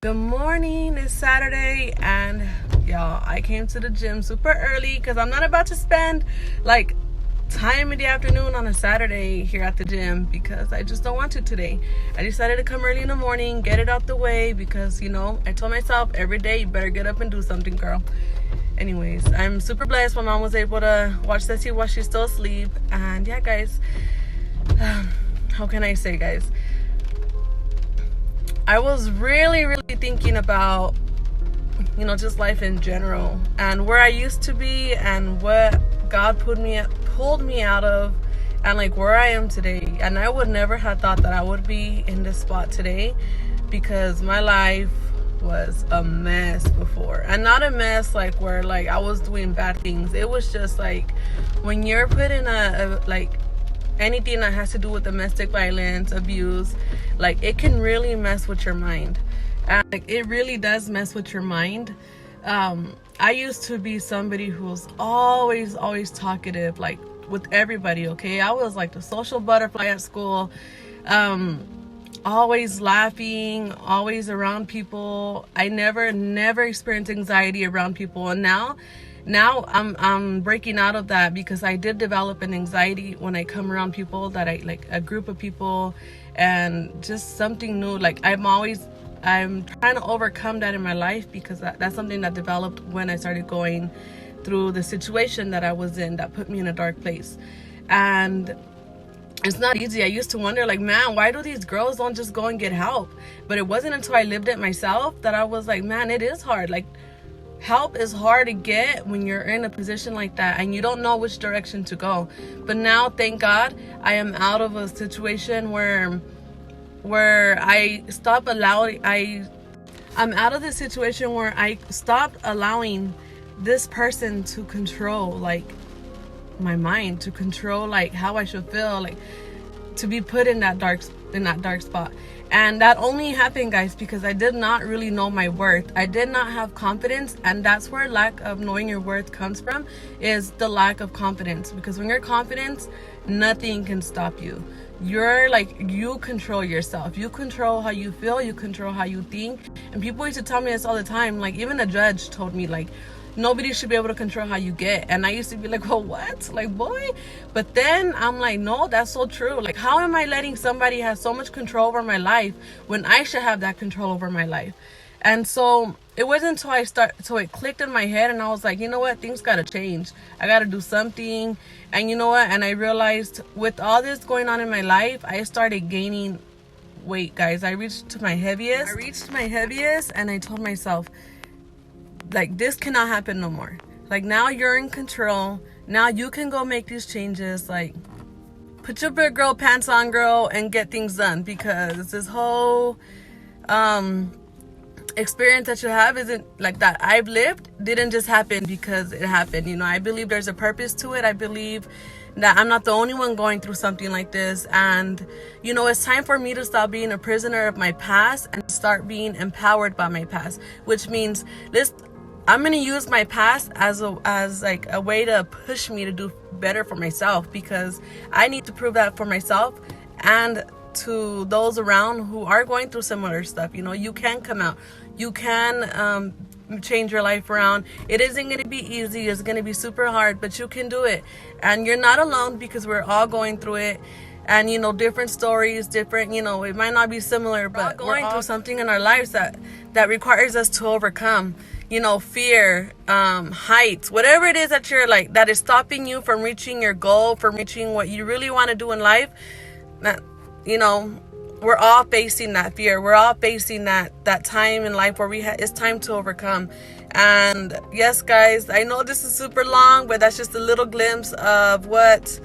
Good morning, it's Saturday, and y'all, I came to the gym super early because I'm not about to spend like time in the afternoon on a Saturday here at the gym because I just don't want to today. I decided to come early in the morning, get it out the way because, I told myself every day you better get up and do something, girl. Anyways, I'm super blessed. My mom was able to watch Ceci while she's still asleep, and yeah, guys, how can I say, guys? I was really thinking about, just life in general and where I used to be and what God pulled me out of and like where I am today. And I would never have thought that I would be in this spot today because my life was a mess before. And not a mess like where like I was doing bad things. It was just like when you're put in a anything that has to do with domestic violence, abuse, like it can really mess with your mind. And like it really does mess with your mind. I used to be somebody who was always talkative, like with everybody, okay? I was like the social butterfly at school, always laughing, always around people. I never experienced anxiety around people. And now I'm breaking out of that because I did develop an anxiety when I come around people that I like, a group of people, and just something new. Like I'm trying to overcome that in my life because that's something that developed when I started going through the situation that I was in that put me in a dark place. And it's not easy. I used to wonder, like, man, why do these girls don't just go and get help? But it wasn't until I lived it myself that I was like, man, it is hard. Like, help is hard to get when you're in a position like that and you don't know which direction to go. But now, thank God, I am out of a situation where I'm out of the situation where I stopped allowing this person to control like my mind, to control like how I should feel, like to be put in that dark spot. And that only happened, guys, because I did not really know my worth. I did not have confidence, and that's where lack of knowing your worth comes from, is the lack of confidence. Because when you're confident, nothing can stop you. You control yourself. You control how you feel, you control how you think. And people used to tell me this all the time. Like even a judge told me, like, nobody should be able to control how you get. And I used to be like, well, what? Like, boy. But then I'm like, no, that's so true. Like, how am I letting somebody have so much control over my life when I should have that control over my life? And so it wasn't until it clicked in my head and I was like, you know what? Things got to change. I got to do something. And you know what? And I realized with all this going on in my life, I started gaining weight, guys. I reached my heaviest and I told myself, like, this cannot happen no more. Like, now you're in control. Now you can go make these changes. Like, put your big girl pants on, girl, and get things done. Because this whole experience that you have isn't like that I've lived didn't just happen because it happened. I believe there's a purpose to it. I believe that I'm not the only one going through something like this. And it's time for me to stop being a prisoner of my past and start being empowered by my past, which means I'm going to use my past as like a way to push me to do better for myself, because I need to prove that for myself and to those around who are going through similar stuff. You can come out. You can change your life around. It isn't going to be easy. It's going to be super hard, but you can do it. And you're not alone because we're all going through it. And, different stories, different, it might not be similar, but we're going through something in our lives that requires us to overcome. Fear, heights, whatever it is that you're like, that is stopping you from reaching your goal, from reaching what you really want to do in life. That, we're all facing that fear. We're all facing that time in life where it's time to overcome. And yes, guys, I know this is super long, but that's just a little glimpse of what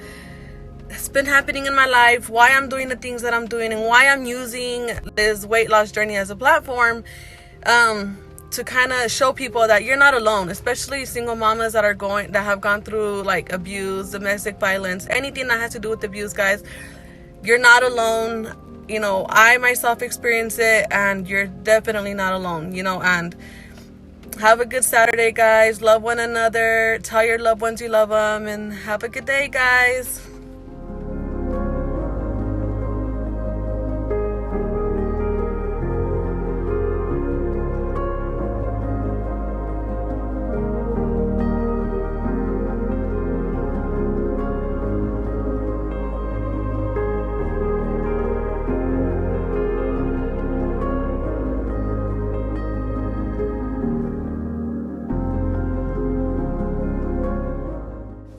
has been happening in my life, why I'm doing the things that I'm doing, and why I'm using this weight loss journey as a platform, to kind of show people that you're not alone, especially single mamas that have gone through like abuse, domestic violence, anything that has to do with abuse, guys. You're not alone. I myself experience it, and you're definitely not alone. And have a good Saturday, guys. Love one another. Tell your loved ones you love them, and have a good day, guys.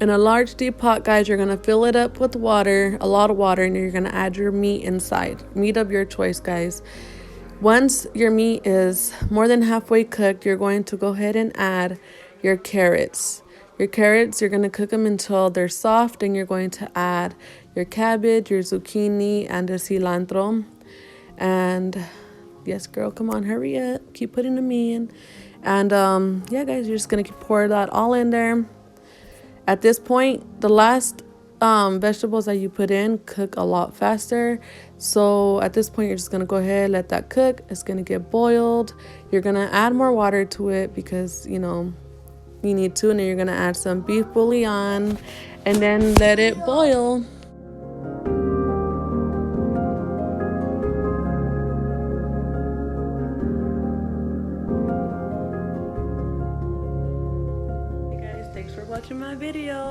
In a large deep pot, guys, you're gonna fill it up with water, a lot of water, and you're gonna add your meat inside. Meat of your choice, guys. Once your meat is more than halfway cooked, you're going to go ahead and add your carrots. Your carrots, you're going to cook them until they're soft, and you're going to add your cabbage, your zucchini, and the cilantro. And yes, girl, come on, hurry up. Keep putting them in. And yeah, guys, you're just going to pour that all in there. At this point, the last vegetables that you put in cook a lot faster. So at this point, you're just gonna go ahead, let that cook. It's gonna get boiled. You're gonna add more water to it because you know you need to, and then you're gonna add some beef bouillon and then let it boil. Thanks for watching my video.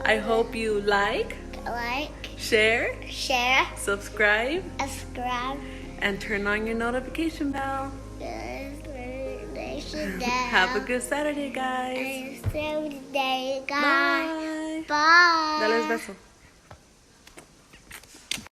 I hope you like, share, subscribe, and turn on your notification bell. Have a good Saturday, guys. Bye. Dale beso.